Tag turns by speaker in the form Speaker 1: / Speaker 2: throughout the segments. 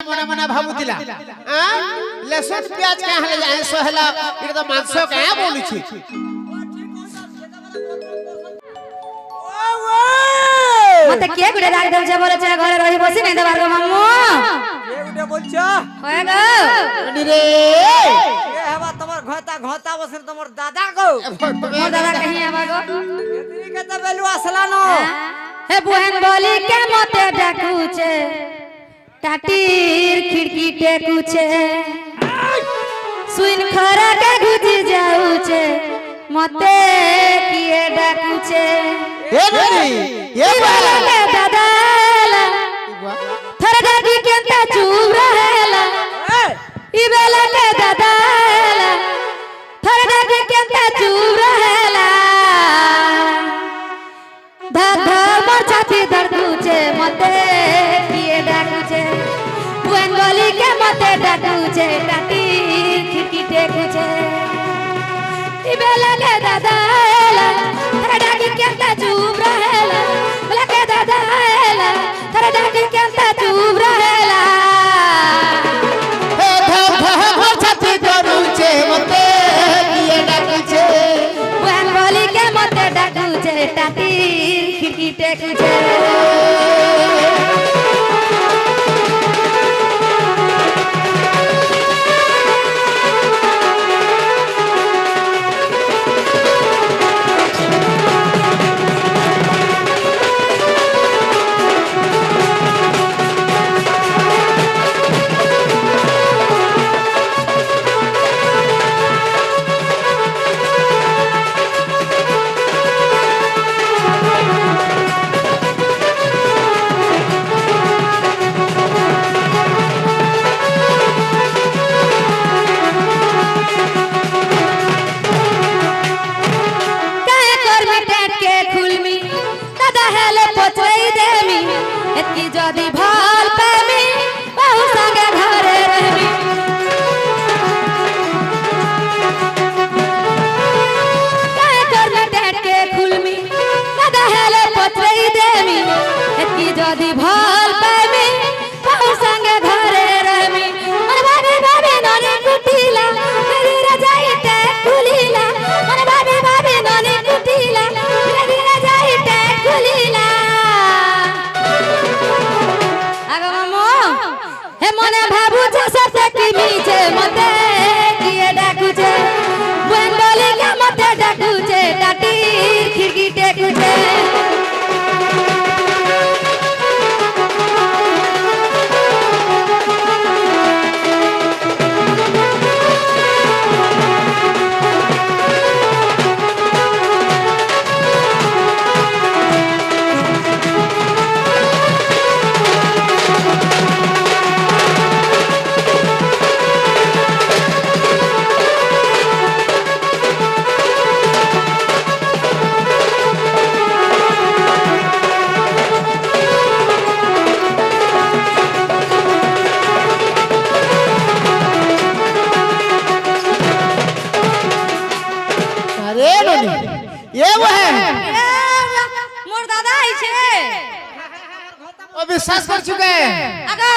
Speaker 1: मने मने भाबुतिला लहसुन प्याज का हले जाए सोहला इरे तो मांस का बोलु छी
Speaker 2: मते के गुडे राग देव जे बोले छे घरे रही बसी नै देबार गो मामू
Speaker 3: के गुडे बोलछो
Speaker 2: होय गो
Speaker 1: रे
Speaker 3: ए हवा तमर घोता घोता बसन तमर दादा गो
Speaker 2: मोर दादा कहीं आबा गो
Speaker 3: केतरी के त बेलु असला नो
Speaker 2: हे बहन बोली के मते डाकुचे टाटीर खिड़की टेकुचे सुइन खरा के गुजी जाउचे मते किए डाकुचे
Speaker 1: ए नहीं ये वाला
Speaker 2: दादा थर दादी केंता चुप रहेला ई बेला के दादा थर दादी केंता चुप रहेला दादा मोर छाती दर्दुचे मते किए डाकुचे बुएन गली के मते डाकुचे टाटी खिड़की टेकुचे ई बेला के दादा थर दादी केंता चुप रहेला बेला के दादा थर दादी केंता चुप रहेला
Speaker 1: हे धम धम छाती दरुचे मते किए डाकुचे
Speaker 2: बुएन गली के मते डाकुचे टाटी खिड़की टेकुचे एतकी जदी भाल पेमी बहु संगे घरे रहमी काय कर में डेट के खुलमी दादा हेले पतरई देमी एतकी जदी भाल पेमी बहु संगे घरे रहमी मन भाभी भाभी ननी कुटीला मेरी रजाई ते खुलीला मन भाभी भाभी ननी कुटीला मेरी रजाई ते खुलीला हे मने भाबू छे सते की मीछे मते किए डाकुचे बुएन गली के मते डाकुचे टाटी खिड़की टेकुचे
Speaker 1: ये वो है
Speaker 2: मोर दादा आई छे
Speaker 1: ओ विश्वास कर चुके
Speaker 2: आगो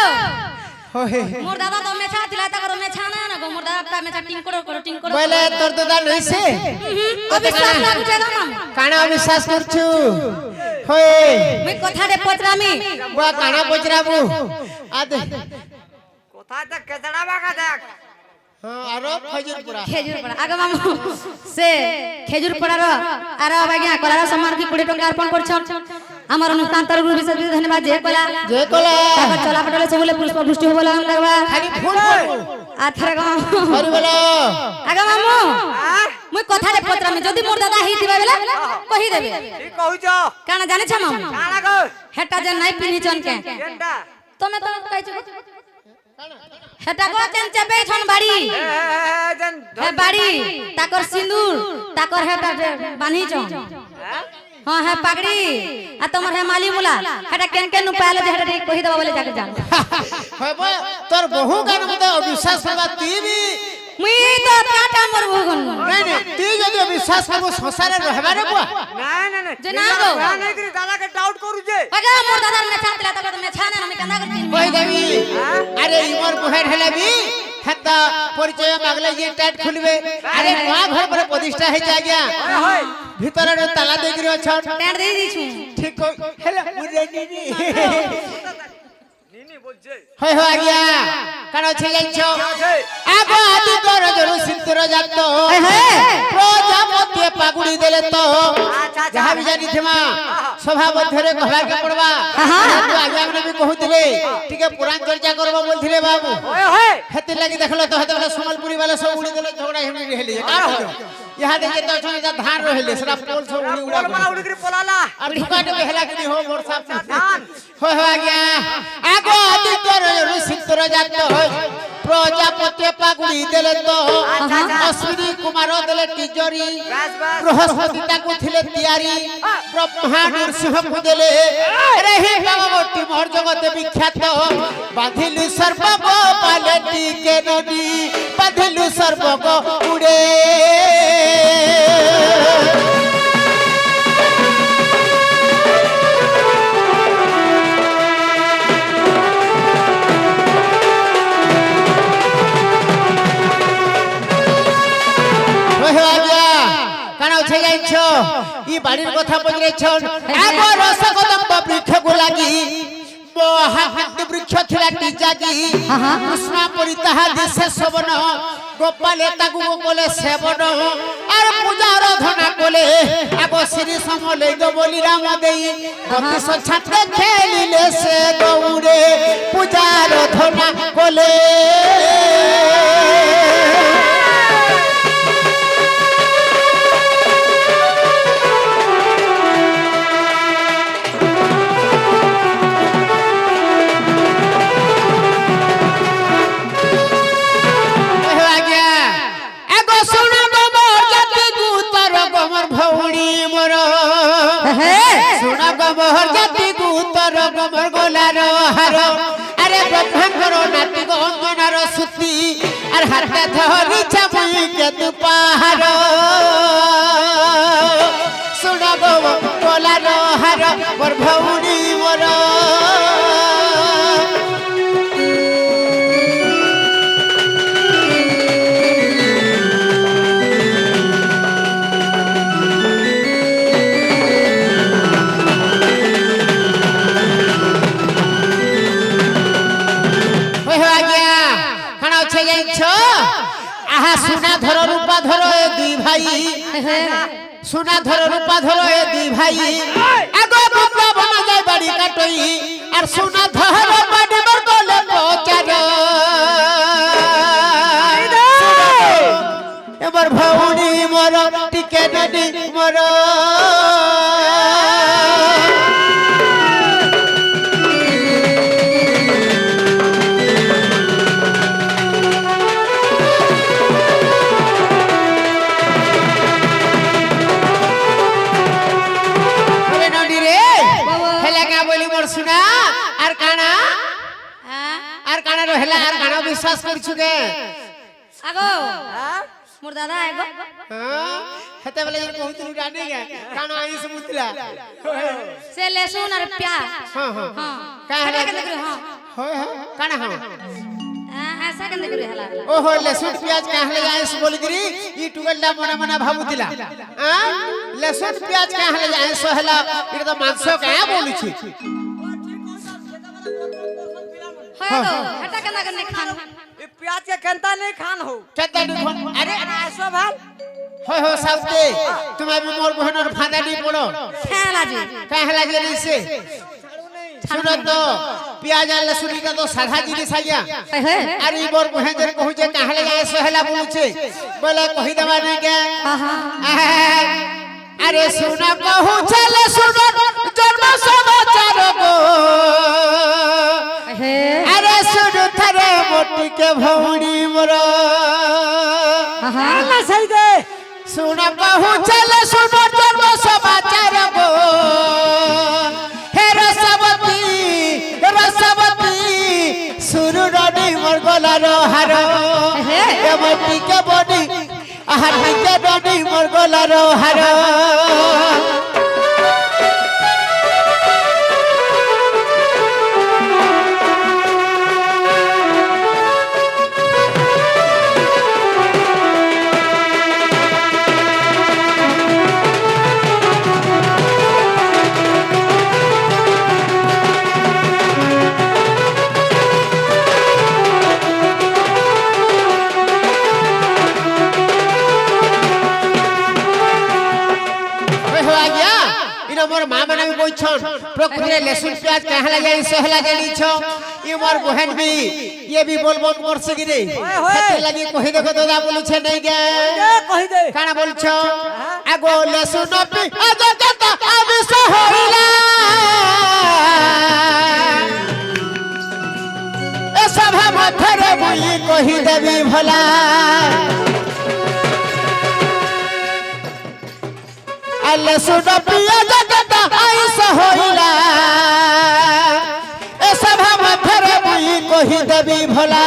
Speaker 1: होए
Speaker 2: मोर दादा तो मेछा दिलाता करो मेछा ना गो मोर दादा का मेछा टिंग करो
Speaker 1: बोले तोर दादा नहीं से
Speaker 2: तो विश्वास लागु छे ना
Speaker 1: काना विश्वास करछु होए
Speaker 2: मैं कथा रे पचरामी
Speaker 1: बा काना पचराबू आदे
Speaker 3: कोथा तक केतड़ा बागा देख
Speaker 1: हां आरो खजूरपुरा
Speaker 2: आगे मामू से खेजूरपड़ा रो आरो बागिया कलारा सम्मान की 20 टका अर्पण करछन हमर अनुष्ठान तरफ विशेष धन्यवाद जे कला ताकर चला पटले सबले पुष्प वृष्टि होबला हम करबा
Speaker 1: खाली फूल
Speaker 2: आथरा गो
Speaker 1: हरि बोलो
Speaker 2: आगे मामू मुई कथा रे पत्रा में जदी मोर दादा ही दिबा बेला कहि देबे
Speaker 3: ठीक कहूछो
Speaker 2: काना जाने छ मामू
Speaker 3: काना गो
Speaker 2: हेटा जे नाही पिनिचन के
Speaker 3: केनटा
Speaker 2: तमे तो कहै छ हेटा को चेंचे बे छन बाड़ी
Speaker 3: जन
Speaker 2: हे बाड़ी ताकर सिंदूर ताकर हेटा बानी छ हां है पगड़ी आ तमर है माली मुला हेटा केन केन उपाय ले हेटा कहि देबा बोले जाके जान
Speaker 1: होबो तोर बहु गान मते अविश्वास करबा ती भी
Speaker 2: মুই তো কাটা মরবো কোন
Speaker 1: নাই নাই তুই যদি বিশ্বাস করবো সংসারে রহবারে বুয়া
Speaker 3: না না না
Speaker 2: যে না গো।
Speaker 3: নাই করি দাদাকে ডাউট করুছে
Speaker 2: আগে মোর দাদার মেছা দিলা তবে তো মেছা না আমি কান্দা করছি
Speaker 1: কই দেবি আরে ইমর বুহের হেলাবি হেতা পরিচয় মাগলে যে টাইট খুলবে আরে নয়া ঘর পরে প্রতিষ্ঠা হই যা গিয়া
Speaker 3: হয় হয়
Speaker 1: ভিতরে তালা দেগরি অছন
Speaker 2: টেন্ট দেই দিছু
Speaker 1: ঠিক কই হেলা মুরে নিনি
Speaker 3: নিনি বলছে
Speaker 1: হয় হয় গিয়া কারণ আছে যাইছো
Speaker 3: আছে
Speaker 1: আগো আদি কর জরু সিন্দুর জাত
Speaker 2: হে
Speaker 1: প্রজাপতি পাগুড়ি দেলে তো
Speaker 3: আচ্ছা আচ্ছা
Speaker 1: যাহা বি জানি থেমা সভা মধ্যে কহবাকে পড়বা তো আগে আমরা বি কহুতিলে টিকে পুরাণ চর্চা করব বলছিলে বাবু
Speaker 3: হয় হয়
Speaker 1: হেতি লাগি দেখলো তো হেতে সম্বলপুরি वाला सब उड़ी देले झगड़ा हेमी हेली का यहाँ देखे तो छन धान रहले सरा पोल सब उड़ी उड़ा
Speaker 3: बोल मारा उड़ी कर पोलाला
Speaker 1: और ढुकाट में हेला कि हो मोर साहब
Speaker 3: धान
Speaker 1: हो गया आगो आदि कर ऋषितर जात हो प्रजापति पागुड़ी देले तो अश्विनी कुमार देले तिजोरी
Speaker 3: बस बस
Speaker 1: बृहस्पति ताकू थिले तियारी ब्रह्मा नरसिंह को देले अरे हे भगवती मोर जगत विख्यात बांधिलु सर्प को पालटी के नदी बांधिलु सर्प को उड़े ই বাড়ির কথা বলছ আগো রসকদম্ব বৃক্ষ গোলাগি মহাহান্দ বৃক্ষ ছিলা টিজাগি কৃষ্ণ পরিতাহা দিশে শবন গোপালে তাগু বলে সেবন আর পূজা আরাধনা কলে আগো শ্রী সমলে গো বলি রাম দেই বতিশ ছাত্রে খেলিলে সে দৌড়ে পূজা আরাধনা কলে मोहर जाति गुतर गमर गोलार हार अरे ब्रह्मांकर नाती गंगनार सुती और हाथे धरी छामुई के दुपार सुन गोलार हार मोर भौणी मोर आहा सुना धर रूपा धर ए दुई भाई सुना धर रूपा धर ए दुई भाई आगो बंदा बना जाय बाड़ी काटई और सुना धर बाड़ी बर बोले पचार एबर भौणी मोर टिके नदी मोर सुना आर काना रहला आर काना विश्वास करछु के
Speaker 2: आगो मोर दादा आगो
Speaker 1: हां हेते बेले जे कहतु जाने के काना आई से मुतला
Speaker 2: से लहसुन और प्याज
Speaker 1: हां हां का है हां होय काना हां
Speaker 2: ऐसा कंदे करे हला
Speaker 1: ओहो लहसुन प्याज का हले जाए से बोल गिरी ई टुगलडा मना मना भाबुतिला हां लहसुन प्याज का हले जाए सोहला ई तो मांसो का बोलु छी
Speaker 2: हटा कंदा करने खान
Speaker 3: ये प्याज के कंता नहीं खान हो
Speaker 1: चंदा नहीं
Speaker 3: अरे ऐसा भाल
Speaker 1: हो साउते तुम अभी मोर बहन और फादा नहीं पड़ो
Speaker 2: खेला जी
Speaker 1: कहला जे नहीं से सुनो तो प्याज और लहसुन का तो साधा जिनिस आया अरे मोर बहन जन कहू जे कहले जाए सोहला बोलु छे बोले कहि दवा नहीं के अरे सुना कहू चले सुनो जन्म समाचार गो अरे सुनो थारे मोटी के भौणी मोर
Speaker 3: अल्लाह सही दे
Speaker 1: सुना कहू चले सुनो जन्म समाचार गो हे रसवती सुरु ননি মোর গলার হার এমন টিকে বনি আহার টিকে ননি মোর গলার হার मोर माँ बना भी बोइछन प्रकृति लहसुन प्याज कहला जाई सहला जानी छ ये मोर बहन भी ये भी बोल बोल मोर से गिरे खेते लगी कहि देखो दादा बोलु छे नहीं गे
Speaker 3: कहि दे
Speaker 1: काना बोल छ आगो लहसुन पी आज जता अब सहला ए सभा मथरे बुई कहि देबी भला लहसुन पिया जगत आइस होइला ए सभा मथरे बुई कहि देबी भला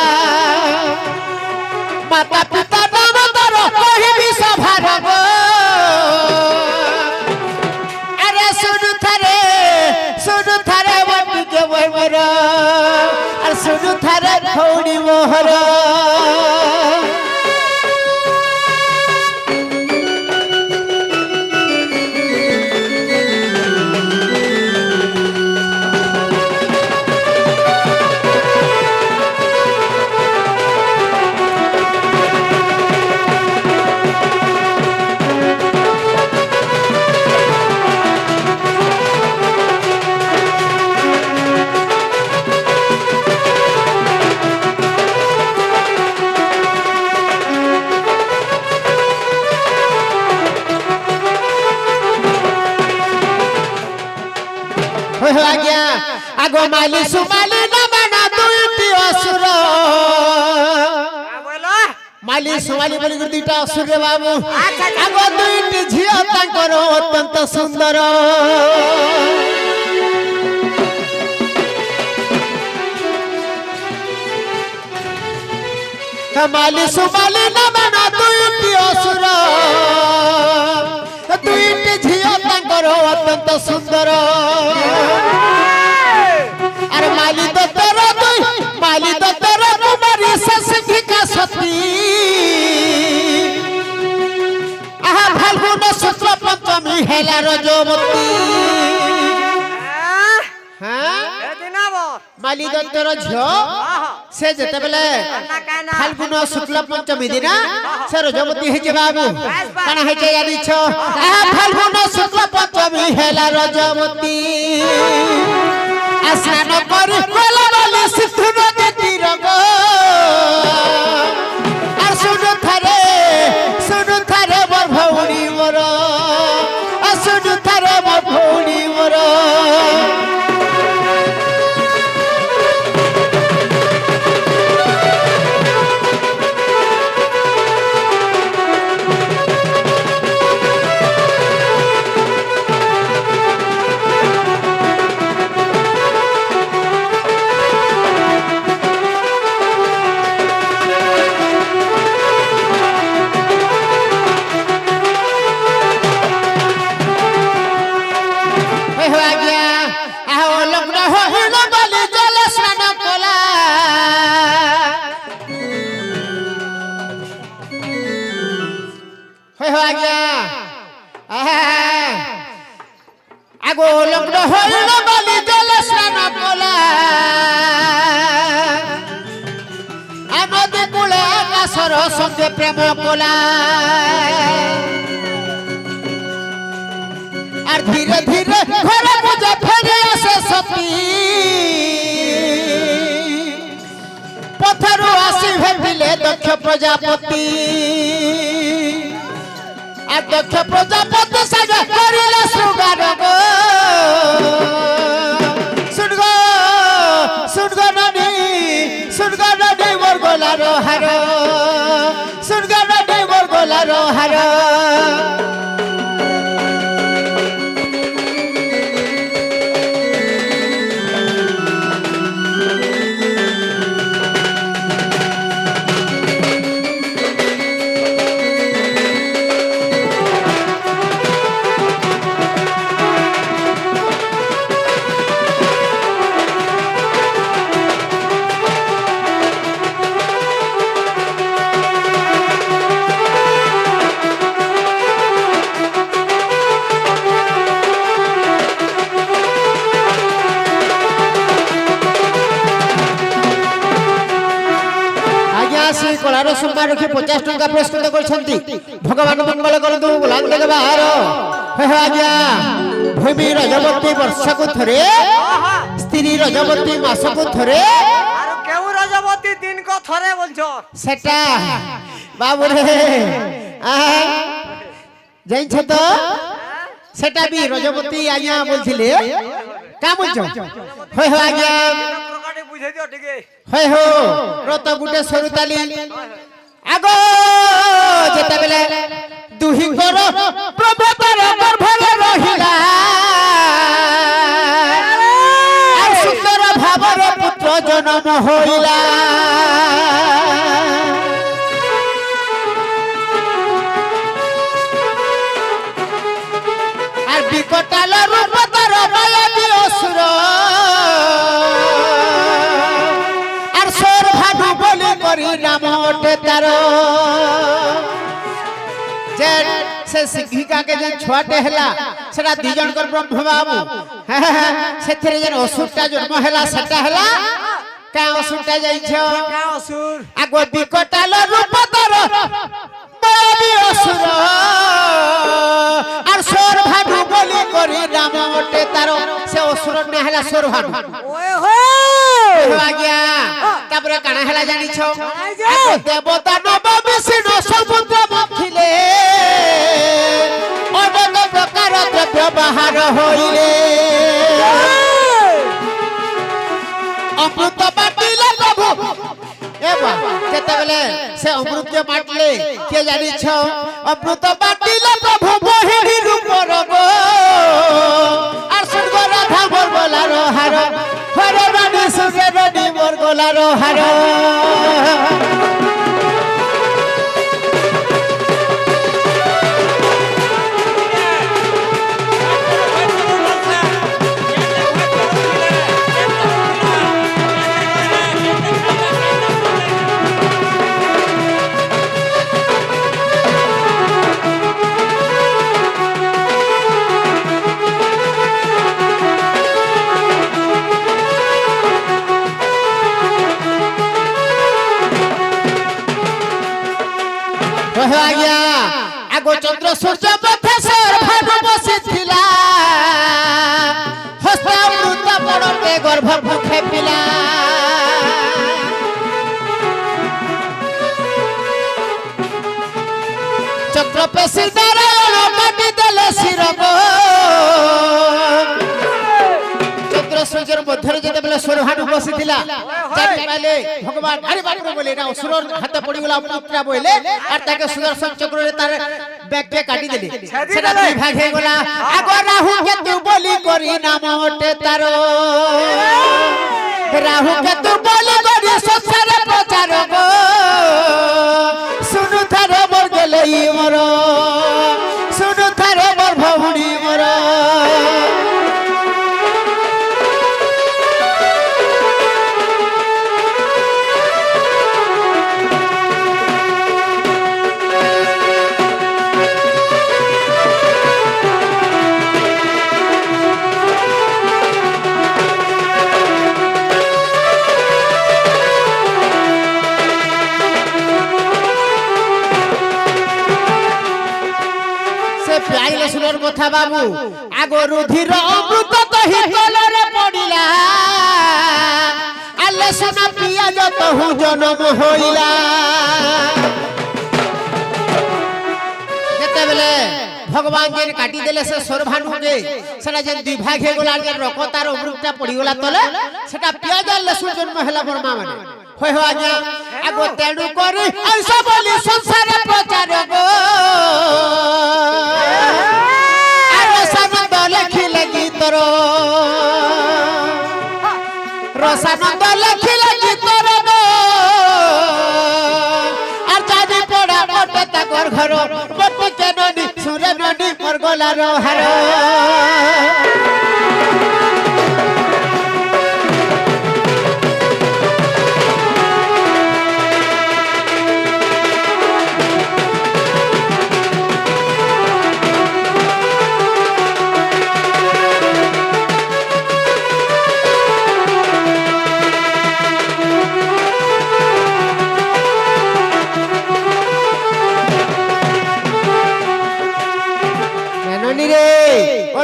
Speaker 1: माता पिता नाम तोर कहि भी सभा रब अरे सुन थारे बट के मोर अरे सुन थारे खौड़ी मोहर आगो माली सुमाली न बना दुईटी असुर माली सुमाली बोली दुईटा असुर रे बाबू आगो दुईटी झियो तांकर अत्यंत सुंदर माली सुमाली न बना दुईटी असुर दुईटी झियो तांकर अत्यंत सुंदर अरे माली तो तेरा कुमारी ससखी का सती आहा फाल्गुन शुक्ल पंचमी हेला रजोमती हां माली तो तेरा झियो से जेते बेले फाल्गुन शुक्ल पंचमी दिन से रजोमती हे जे बाबू काना हे जे यानी छ आहा फाल्गुन शुक्ल पंचमी हेला रजोमती स्नान करी कोला वाले सिद्धू नदी तीरग और सुनु थारे मोर भौणी मोर सुनु थारे मोर भौणी मोर आगो लग्न होइल बाली जल स्नान कला नदी कूले आकाशर संगे प्रेम कला और धीरे धीरे घर पूजा फेरे आसे सती पथरु आसी भेटिले दक्ष प्रजापति दक्ष प्रजापति सागे करिले शृंगार गो सुनगो नदी मोर गोलार हार सुनगो नदी मोर गोलार हार শ্রী কলার সম্মান রক্ষী 50 টাকা পুরস্কৃত করছেন ভগবান মঙ্গল করতু বুলান দেখবার আজ্ঞা ভূমি রজবতী বর্ষকু থরে স্ত্রী রজবতী মাসকু থরে
Speaker 3: আর কেউ রজবতী দিন কো থরে বলছো
Speaker 1: সেটা বাবুরে জানছ তো সেটা বি রজবতী আজ্ঞা বলছিলে কা বলছো হয় আজ্ঞা
Speaker 3: প্রকারে বুঝাই দিও ঠিক
Speaker 1: হয় রত গুটে সরুতালি আগ যেতেবেলে দুহিঙ্গর প্রভুতার গর্ভরে রহিলা আর সুন্দর ভাবরে পুত্র জন্ম হইলা আর বিকটাল রূপ তার মায়াবী অসুর আর সোর ভানু বলি করি নাম ওঠে তার যে সে শিক্ষিকাকে যে ছুয়াটে হেলা সেটা দুই জনকর ব্রহ্ম বাবু সেথিরে যে অসুরটা জন্ম হেলা সেটা হেলা কা অসুরটা যাইছ
Speaker 3: কা অসুর
Speaker 1: আগ বিকটাল রূপ তার মায়াবী অসুর আর সোর ভানু বলি করি নাম ওঠে তার সে অসুর না হেলা সোর ভানু
Speaker 3: ওয়ে হো
Speaker 1: আজ্ঞা তারপরে কানা হেলা জানিছ দেবতা নব বিষ্ণু সমুদ্র মথিলে অনেক প্রকার দ্রব্য বাহার হইলে অমৃত বাটিলে প্রভু এবার যেতেবেলে সে অমৃত বাটলে কে জানিছ অমৃত বাটিলে প্রভু বহিনী রূপ রব আর স্বর্গ রাধা মোর গলার হার হর রানী সুরে রানী মোর গলার হার আজ্ঞা আগ চন্দ্র সূর্য মধ্যে সর ভানু বসিছিলা হস্তামৃত পড়তে গর্ভ মুখে পিলা চক্র পেশি নারায়ণ কাটি দেলে শিরগ চন্দ্র সূর্যের মধ্যে যেতেবেলে সরভানু বসিছিলা জানি পাইলে ভগবান আরে বাপরে বলে এটা অসুরর হাতে পড়ি গলা পুত্রা বইলে আর তাকে সুদর্শন চক্রে তার ব্যাগকে কাটি দিলে সেটা দুই ভাগ হয়ে গলা আগ রাহু কেতু বলি করি নাম ওঠে তার রাহু কেতু বলি করি সংসারে প্রচার গো শুনু থারে মোর গেলে মোর শুনু থারে মোর ভৌণী মোর পাইলে সুরের কথা বাবু আগ রুধির অমৃত তহি কলরে পড়িলা আলে সোনা পিয়াজ তহু জনম হইলা যেতেবেলে ভগবান যে কাটি দেলে সে সরভানুকে সেটা যে দুই ভাগ হয়ে গলা যে রকতার অমৃতটা পড়িগলা তলে সেটা পিয়াজ আর লেসুন জন্ম হেলা মোর মা মানে হয় হয় আজ্ঞা আগ তেণু করি ঐসা বলি সংসারে প্রচার গো লেখিলে গীতর রসানন্দ লেখিলে গীতর আর চাঁদি পড়া ওটে তাকর ঘর বটি কেননি সুরে ননি মোর গলার হার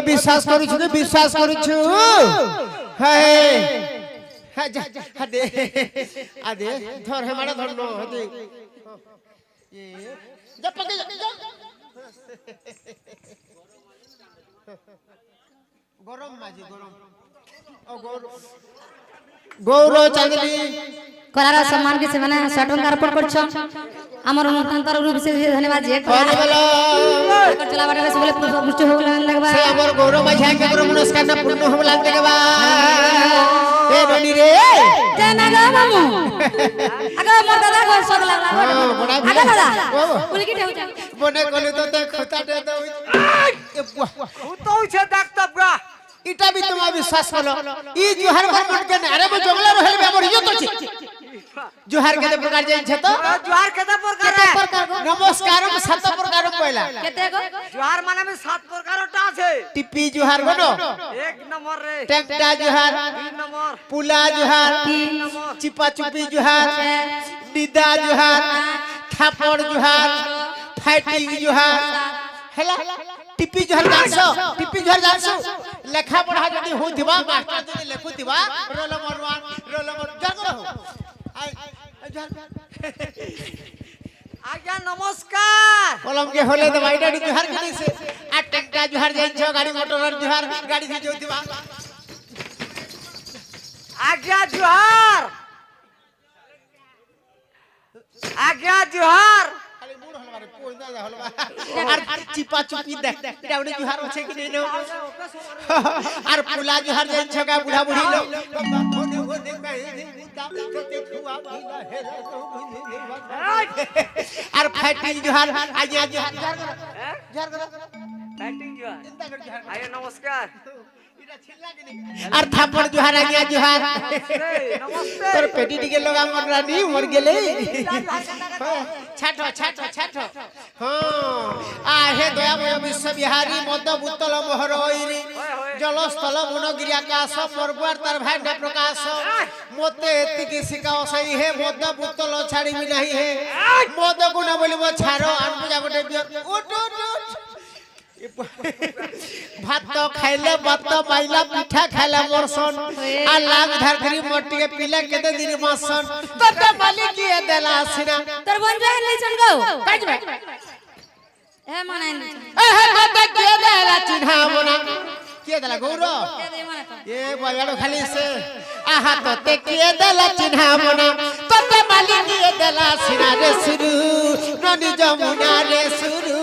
Speaker 1: বিশ্বাস করুছু কি বিশ্বাস করুছু হ্যাঁ হ্যাঁ যা যা দে আদে ধর হে মারা ধর নো দে যা পকে যা গরম মাঝি গরম ও গৌর চাঁদনি
Speaker 2: কলার সম্মান কি সেমানে 100 টাকা অর্পণ করছ আমার অনুষ্ঠান তরফ বিশেষ ধন্যবাদ যে
Speaker 1: বলে বলো
Speaker 2: চলা বাটারে সবলে পুষ্টি হোক লাগবা
Speaker 1: সে আমার গৌর মাঝি আগে গৌর মনস্কার না পূর্ণ হবে লাগতে গবা এ ননি রে
Speaker 2: জানা গো মামু আগা মোর দাদা গো সব লাগলা
Speaker 1: বড়া
Speaker 2: আগা দাদা
Speaker 1: ও
Speaker 2: বলি কি ঠাউছা
Speaker 1: বনে কলি তো তে খতা দে দাও এ বুয়া
Speaker 3: তো হইছে ডাক্তার গা
Speaker 1: ইটা বি তোমা বিশ্বাস হলো ই জুহার ঘর মন কেন আরে মো জঙ্গলে রহেল আমার ইজ্জত আছে জুহার কেতে প্রকার যাইছে তো
Speaker 3: জোহার কেতে প্রকার
Speaker 1: নমস্কার সাত প্রকার কইলা
Speaker 2: কেতে গো
Speaker 3: জোহার মানে আমি 7 প্রকারটা আছে
Speaker 1: টিপি জুহার গনো
Speaker 3: 1 নম্বর রে
Speaker 1: টেকটা জুহার
Speaker 3: 2 নম্বর
Speaker 1: পুলা জুহার চিপা চুপি জুহার নিদা জুহার থাপড় জুহার ফাইটিং জুহার হেলা টিপি জুহার জানছো টিপি জুহার জানছো লেখা পড়া যদি হইতিবা মাস্টার যদি লেখুতিবা রোল নম্বর 1 রোল নম্বর জান করো আই
Speaker 3: আজ্ঞা নমস্কার
Speaker 1: কলম কে হলে তো বাইটা জুহার কিনিছে আর টেকটা জুহার জানছো গাড়ি মোটরের জুহার গাড়ি দিয়ে যাইতিবা
Speaker 3: আজ্ঞা জোহার আজ্ঞা জোহার
Speaker 1: খালি মুড় হল মারে পোই না হল আর চিপা চুপি দেখ এটা ওনে জুহার আছে কি নেই আর পুলা জুহার জানছো গা বুড়া বুড়ি লোক আর ফাইটিং জুহার আজ জুহার জুহার করো
Speaker 3: ফাইটিং জোহার আজ্ঞা নমস্কার
Speaker 1: আর থাপড় জুহার আগে জুহার
Speaker 3: নমস্তে
Speaker 1: তোর পেটি দিকে লগা মর রানী মর গেলে ছাটো ছাটো ছাটো হ্যাঁ আহে দয়াময় বিশ্ব বিহারী মদ বুতল মোহর হইরি জলস্থল মনগিরি আকাশ পর্বত তার ভান্ডা প্রকাশ মতে এতিকি শিখাও সাই হে মদ বুতল ছাড়িবি নাই হে মদ গুণ বলিব ছাড়ো আনবুজা গোটে উঠ উঠ উঠ ভাত খাইলে ভাত পাইলা পিঠা খাইলা মরসন আর লাগ ধার করি মটিকে পিলা কেতে দিন মাসন ততে মালিক কি দেলা আসিনা
Speaker 2: তোর বন্ধু হেন লইছন গো
Speaker 1: কাজবে
Speaker 2: হে মনাই লইছন
Speaker 1: এ হে ততে কি দেলা চিনহাবো না কি দেলা গৌর
Speaker 2: কে দে মনে তো
Speaker 1: এ বয়াড়ো খালি সে আহা ততে কি দেলা চিনহাবো না ততে মালিক কি দেলা আসিনা রে সুরু নদী যমুনা রে সুরু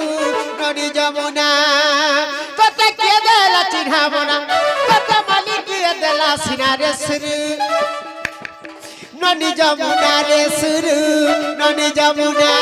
Speaker 1: নদী যমুনা ততে কি দেলা চিনহাবো না ততে মালিক কি দেলা আসিনা রে সুরু নদী যমুনা রে সুরু নদী যমুনা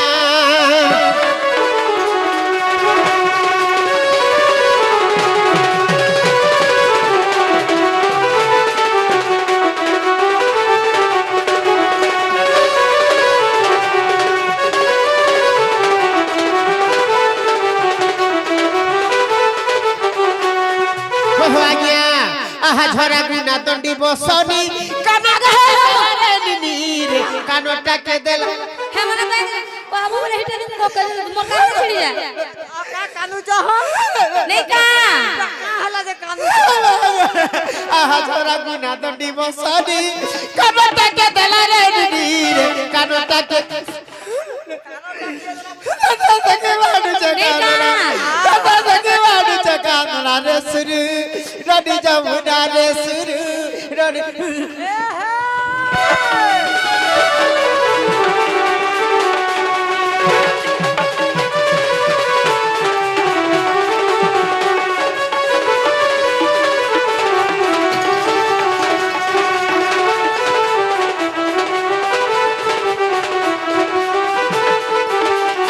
Speaker 1: আহা ঝরা বিনা দণ্ডি বসনি কানা গহরে নিরে কানটাকে দেলা
Speaker 2: হে মনে তাই বাবু বলে হিটা দিন গো মোর কাছে ছিড়ি যা
Speaker 3: আকা কানু জহ
Speaker 2: নেই কা
Speaker 3: হলা যে কানু
Speaker 1: আহা ঝরা বিনা দণ্ডি বসনি কানটাকে দেলা রে নিরে কানটাকে কানটাকে বাড়ু চকানা কানটাকে বাড়ু চকানা রে সুরু রনি যমুনা রে সুরু রনি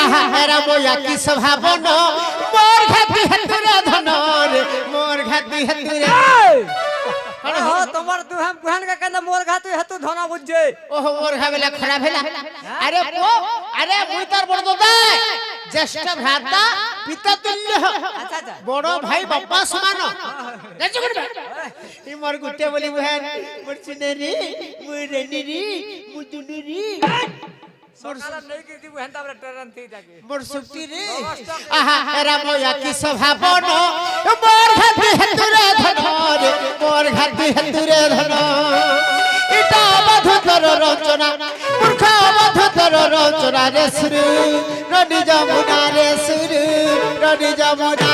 Speaker 1: আহা হেরা বয়া কি স্বভাবন মোর ঘাতি হেতুরে ধন রে মোর ঘাতি হেতুরে
Speaker 3: ও তোমার দুহাম গুহান কা কেন মোর ঘা তুই হেতু ধনা বুঝছে
Speaker 1: ওহো মোর ঘাবেলা খারাপ হেলা আরে পো আরে মুই তার বড় দাদা জ্যেষ্ঠ ভ্রাতা পিতা তুল্য
Speaker 3: আচ্ছা আচ্ছা
Speaker 1: বড় ভাই বাপ্পা সমান দেখছো কোন ই মোর গুটে বলি বুহান মোর চিনেরি মুই রেনিরি মুতুনুরি
Speaker 3: সরকার নেই কি দিব হেন তারপরে ট্রেন থি থাকে
Speaker 1: মোর সুক্তি রে আহা রাময়া কি স্বভাবন মোর ঘাটি হেতুরে ধন রে মোর ঘাটি হেতুরে ধন ইটা বধুতর রচনা মূর্খ বধুতর রচনা রে শ্রী নদী যমুনা রে শ্রী নদী যমুনা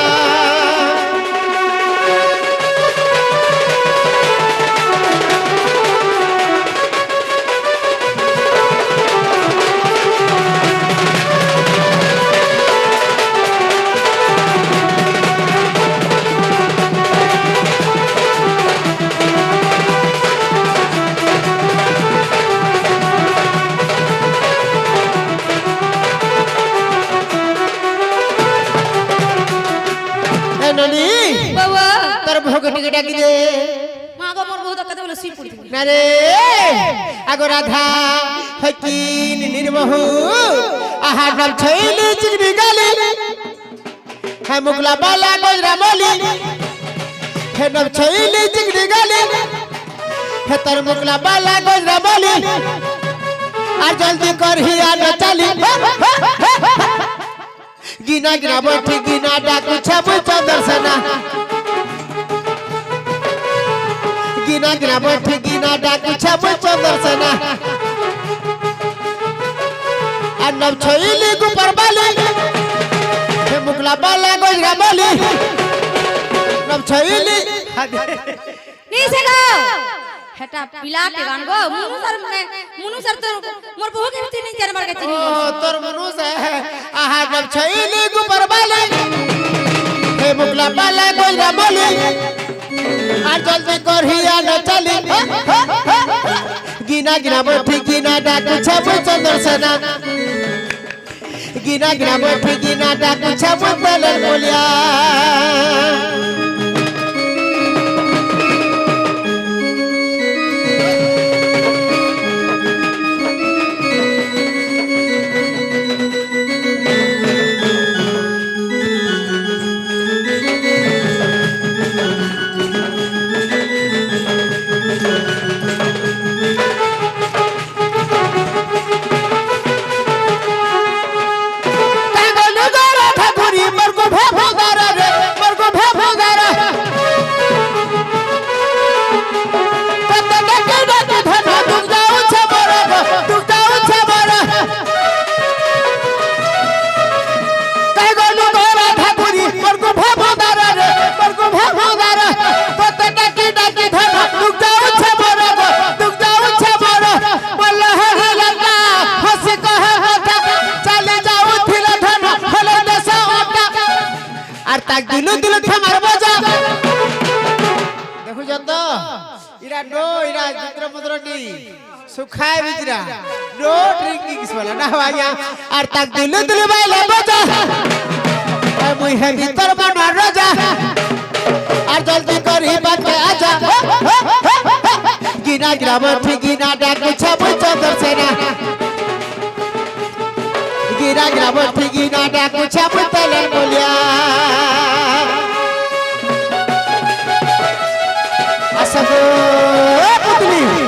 Speaker 1: ননি
Speaker 2: বাবা
Speaker 1: তোর ভোগটিকে ডাকি দে
Speaker 2: মা গো মোর বহুত কথা বলে শুই পড়ি
Speaker 1: না রে আগো রাধা ফকিন নির্মহু আহা নাম ছইলি চিগনি গালি হে মুগলা বালা গজরা মলি হে নাম ছইলি চিগনি গালি হে তোর মুগলা বালা গজরা মলি আর জলদি কর হিয়া ন চালি গিনা গিনা বঠি গিনা ডাকু ছাবু চন্দরসনা গিনা গিনা বঠি গিনা ডাকু ছাবু চন্দরসনা আর নাম ছইলি গুপার বালি হে মুগলা বালা গজরা বলি নাম ছইলি
Speaker 2: নিছে গাও হেটা পিলাতে গান গো মুনু সর তো মোর বহু কেমতি নি জান মার কাছে
Speaker 1: ও তোর মনু সে আহা নাম ছইলি গুপার বালি হে মুগলা বালা গজরা বলি আর জলদি কর হিয়া ন চালি গিনা গিনা বঠি গিনা ডাকু ছাবু চন্দরসনা গিনা গিনা বঠি গিনা ডাকু ছাবু তেলের বলিয়া सुखाए बिजरा नो ड्रिंकिंग वाला ना वाया और तक दिल दिल वाला बजा और मुई है भीतर बना रजा और जल्दी करी बात पे आजा गिना गिना बठी गिना डाकू छबु चंद्रसेना गिना गिना बठी गिना डाकू छबु तेले बोलिया असगो पुतली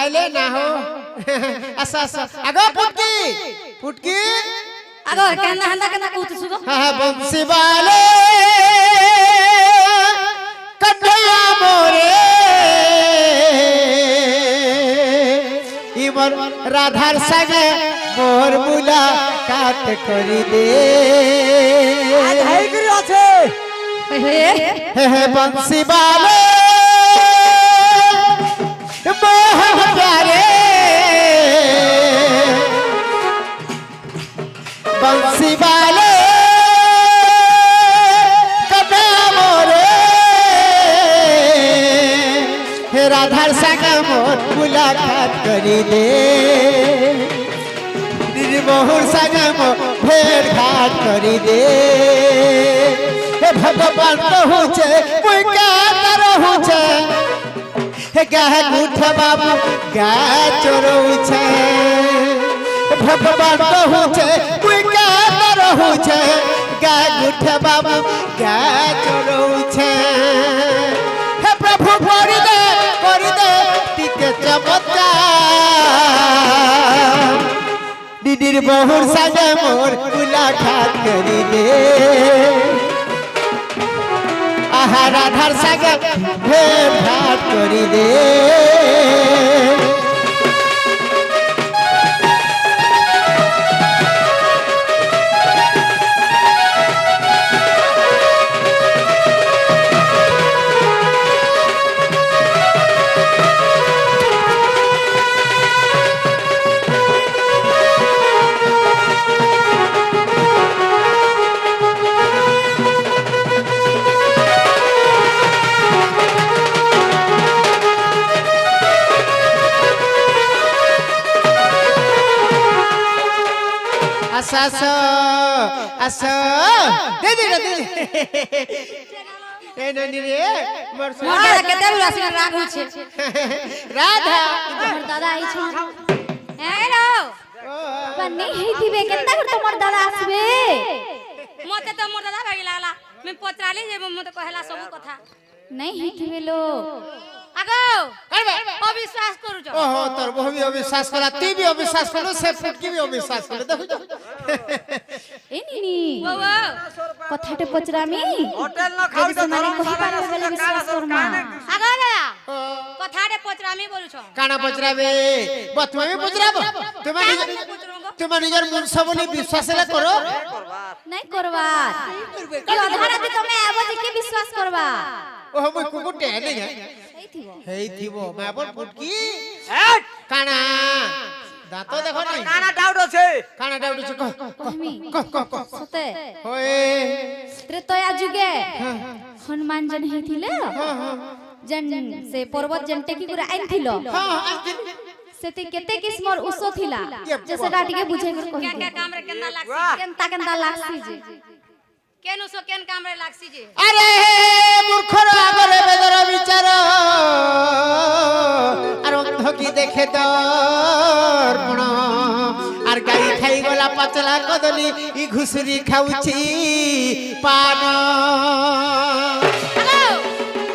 Speaker 1: आइले ना हो ऐसा ऐसा अगो पुटकी पुटकी
Speaker 2: अगो केना हंदा केना कहत सुगो
Speaker 1: हां बंसी वाले कन्हैया मोरे इमर राधार संगे मोर मुलाकात करी दे
Speaker 3: आज हाई करी আছে
Speaker 1: हे बंसी वाले मोह प्यारे बंसी वाले রাধার সাগে মোর মুলাকাত করি দে নির্মহুর সাগে মোর ফের ঘাট করি দে হে ভগবান কহুছে মুই কাত রহুছে হে গাহ উঠে বাবু গা চরৌছে ভগবান কহুছে মুই কাত রহুছে গা উঠে বাবু গা চরৌছে হে প্রভু করে দে টিকে চমৎকার দিদির বহুর সাজে মোর মুলাকাত করি দে আহা রাধার সাগে ভেট ঘাট করি দে আসো আসো দিদি এই ননি রে মোর
Speaker 2: মোর দাদা কেতে বেলা আসিনা রাগ হচ্ছে
Speaker 1: রাধা
Speaker 2: মোর দাদা আইছ হ্যালো বন্নি হেইতিবে কেনতা করে তোমার দাদা আসবে
Speaker 4: মতে তো মোর দাদা ভাগি লাগলা আমি পত্রালি যে মতে কহেলা সব কথা
Speaker 2: নাই হেইতিবে লো
Speaker 4: আগো
Speaker 1: করবে
Speaker 4: অবিশ্বাস করুছ
Speaker 1: ওহো তোর বহু অবিশ্বাস করা তুই বি অবিশ্বাস করলো সে ফুটকি বি অবিশ্বাস করলো দেখো
Speaker 2: এ নিনি
Speaker 4: ও
Speaker 2: কথাটা পচরামি
Speaker 3: হোটেল না খাও তো
Speaker 2: মানে কহি পারবে বলে বিশ্বাস করমা
Speaker 4: আগো দাদা কথাটে পত্রামি বলুছ
Speaker 1: কানা পচরাবে বতমামি পচরাবো তুমি নিজের মনসা বলি বিশ্বাস হলে করো
Speaker 2: নাই করবার কি অধারাতে তুমি আবজি কে বিশ্বাস করবা
Speaker 1: ওহো মই কুকুরটে নেই
Speaker 2: হেইতিব
Speaker 1: হেই থিব মাবল ফুটকি কানা দাঁত দেখো নাই
Speaker 3: কানা ডাউট আছে
Speaker 1: কানা ডাউডছে কহ
Speaker 2: কহমি
Speaker 1: কহ
Speaker 2: সতে
Speaker 1: হোয়ে
Speaker 2: ত্রেতয়া যুগে হনুমান জন হেইতিলে जन से पर्वत जन टेकी गुरा आइन थिलो सेते केते किस्मर उसो थिला जैसे डाटी के बुझे कर
Speaker 4: क्या
Speaker 2: कहि
Speaker 4: क्या काम रे केना लागसी
Speaker 2: केनता केनता लागसी जे
Speaker 4: केन उसो केन काम रे लागसी जे
Speaker 1: अरे मूर्खर আগরে বেদর বিচার আর অন্ধ কি দেখে দর্পণ আর গাই খাই গলা পাচলা কদলি ই ঘুসুরি খাউছি পান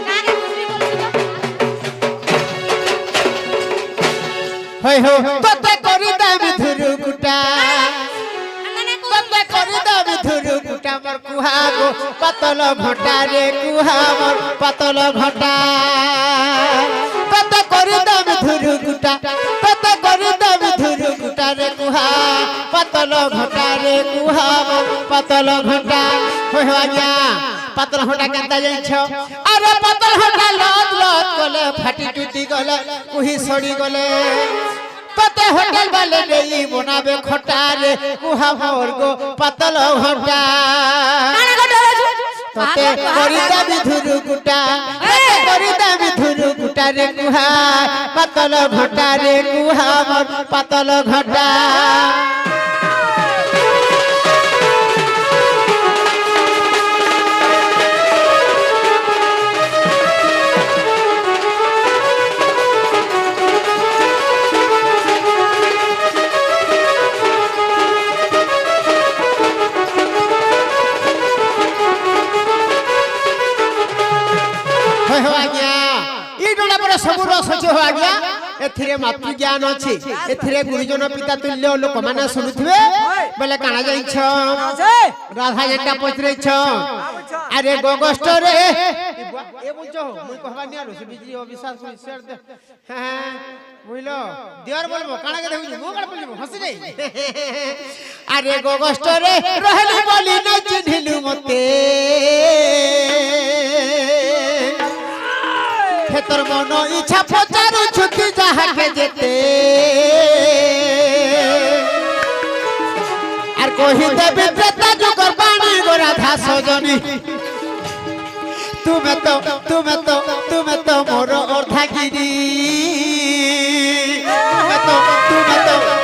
Speaker 4: কাকে বুঝলি বলছিস
Speaker 1: হই হো তোতে করি দাবি ধুরু গুটা
Speaker 4: মানে
Speaker 1: তোতে করি দাবি ধুরু গুটা মোর কুহা গো পাতল ঘটা রে কুহা মোর পাতল ঘটা তোতে করি দাবি ধুরু গুটা তোতে করি দাবি ধুরু গুটা রে কুহা পাতল ঘটা রে কুহা মোর পাতল ঘটা হই হো আজ্ঞা পাতল ঘটা কেনতা যাইছ আরে পাতল ঘটা লত লত গলে ফাটি টুটি গলে কুহি সড়ি গলে তোতে হোটেল বালে নেই বনাবে খটা রে কুহা মোর গো পাতল ঘটা তোতে করি দাবি ধুরু গুটা তোতে করি দাবি ধুরু গুটা রে কুহা পাতল ঘটা রে কুহা মোর পাতল ঘটা हो आज्ञा ई डोला पर सब रस छ हो आज्ञा एथिरे मातृ ज्ञान अछि एथिरे गुरुजन पिता तुल्य लोक माने सुनुथबे बोले काना जाई छ राधा जंटा पचरे छ अरे गोगस्ट रे ए बुझो मुई कहबा नि आरो बिजली अविश्वास शेर दे हां बुझलो दियर बोलबो काना के देखु मो कड़ बोलबो हंसी नहीं अरे गोगस्ट रे रहली बोली न चिन्हिलु मते তোর মন ইচ্ছা পচারু ছুটি যাহাকে যেতে আর কহি দেবি প্রেতা যুগর বাণী গো রাধা সজনী তুমি তো মোর অর্ধা অর্ধাগিরি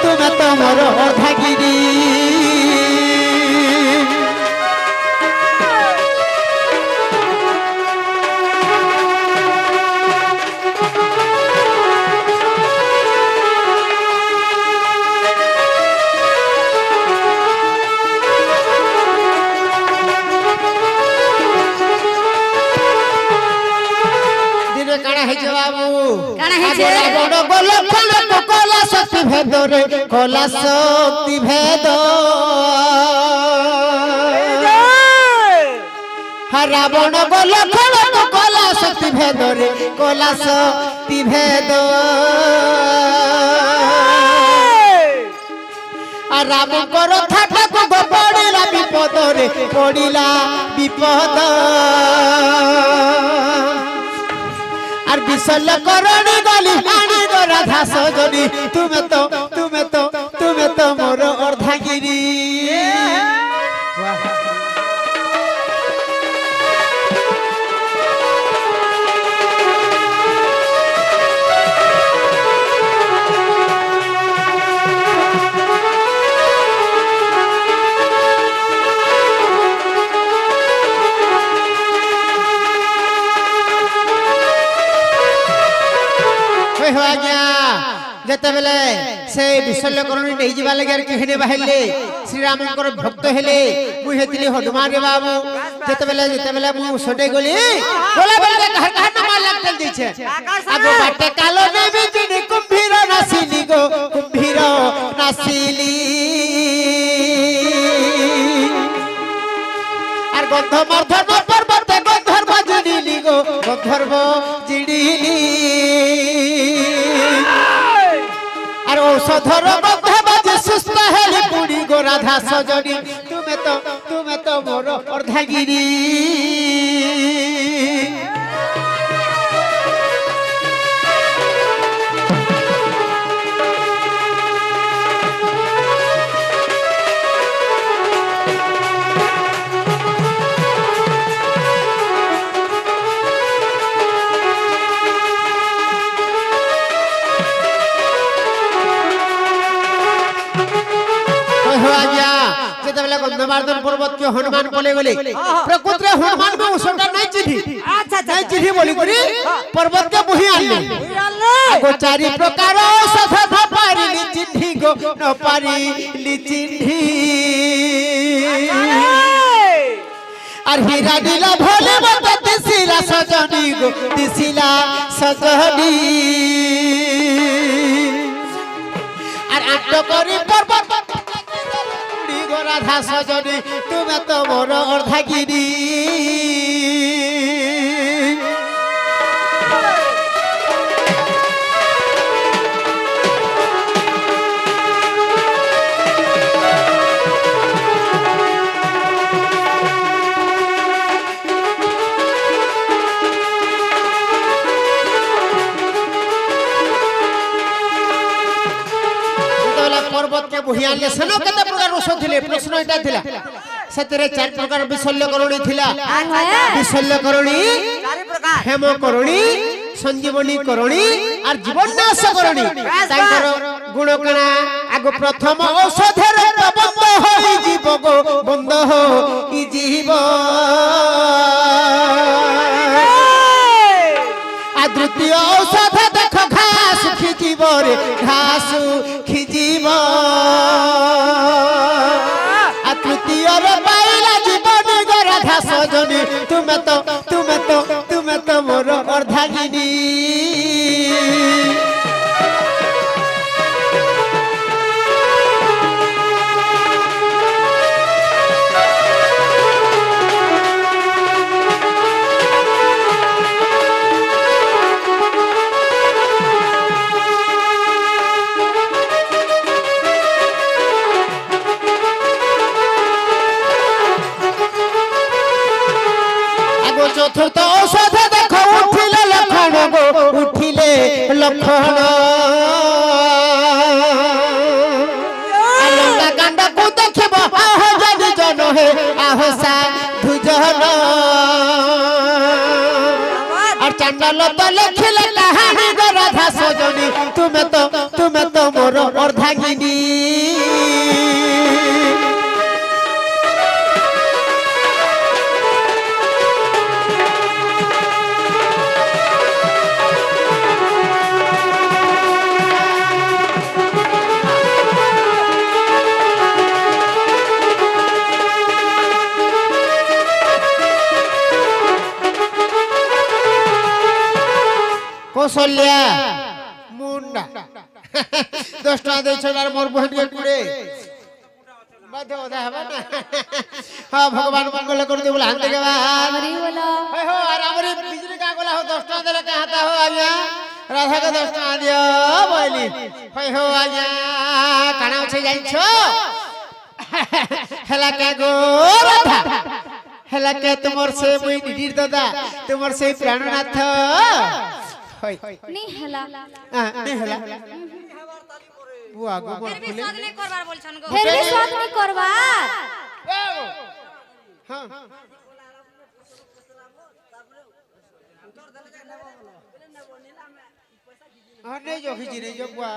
Speaker 1: তুমি তো মোর অর্ধাগিরি রাবণ বল কলা শক্তি ভেদ রে কলা শক্তি ভেদ রাবণ বল কলা শক্তি ভেদ রে কলা শক্তি ভেদ আর রাবণ কর থাকলে পড়িলা বিপদ রে পড়িলা বিপদ আর বিশল্য করণী গলি পানি রাধা সজনী তুমি তো মোর অর্ধাগিরি যেতবেলে সেই বিশল্যকরণী নেই যা লাগে কেহনে বাহিলে শ্রীরামঙ্কর ভক্ত হেলে মুই হেতিলি হনুমান রে বাবু যেতবেলে মু সটে গলি বলে বলে কাহার কাহার নাম লাগতে দিছে আগো বাটে কালো নেবি জিনি কুম্ভীর নাসিলি গো কুম্ভীর নাসিলি আর গন্ধর্ব পর্বতে গন্ধর্ব জিনিলি গো গন্ধর্ব জিনিলি আর ঔষধর মধ্যে বাজে সুস্থ হেলি পুড়ি গো রাধা সজনী তুমি তো মোর অর্ধাগিরি গন্ধমার্দন পর্বত কে হনুমান বলে গলে প্রকৃতরে হনুমান কো ওষুধটা নাই চিঠি নাই চিঠি বলি করি পর্বত কে বুহি আনলে আগো চারি প্রকার ঔষধ ন পারিলি চিঠি গো ন পারিলি চিঠি আর হীরা দিলা ভোলে মত দিছিলা সজনী গো দিছিলা সজনী আর আট করি পর্বত রাধা সজনী তুমি তো মোর অর্ধাগিরি पर्वत के बुही आनले सेनो केते प्रकार औषध थिले प्रश्न एटा थिला सेतरे चार प्रकार विशल्यकरणी थिला विशल्यकरणी
Speaker 3: चार प्रकार
Speaker 1: हेमकरणी संजीवनी करणी और जीवननाश करणी तांकर गुण कणा आगो प्रथम औषधर बंद होई जीव गो बंद होई जीव आ द्वितीय औषध देख घास खिजीव रे घास खिजीव आ तृतीय रे पाइला जीवनी गो राधा सजनी तुमे तो मोर अर्धांगिनी चतुर्थ औषध देख उठिले लक्षण गो उठिले लक्षण लंका कांड को देखब आह जनि जन हे आह साधु जन और কান্ডল তো লেখিলে কাহানি গো রাধা সজনী তুমি তো মোর অর্ধাঙ্গিনী কৌশল্যা মুন্ডা 10 টাকা দিয়েছ আর মোর বহিনকে কুড়ে বাধে ওদা হবে না হ্যাঁ ভগবান মঙ্গল করে দে বলে হাতে গেবা
Speaker 2: হরি বলো
Speaker 1: হই হো আর আমারে বিজলি কা গলা হো 10 টাকা দেলে কা হাতা হো আজ্ঞা রাধা কে 10 টাকা দিও বলি হই হো আজ্ঞা কানা আছে যাইছ হেলা কে গো রাধা হেলা কে তোমার সে মুই ডিডির দাদা তোমার সেই প্রাণনাথ হই
Speaker 2: নি হেলা
Speaker 1: নে হেলা বুয়া গোবর
Speaker 4: फिर भी
Speaker 1: ফুলে
Speaker 4: स्वाद नहीं करबार बोलछन गो
Speaker 2: ফের भी स्वाद नहीं करवा
Speaker 1: হ্যাঁ নেই জখিছি নেই জগুয়া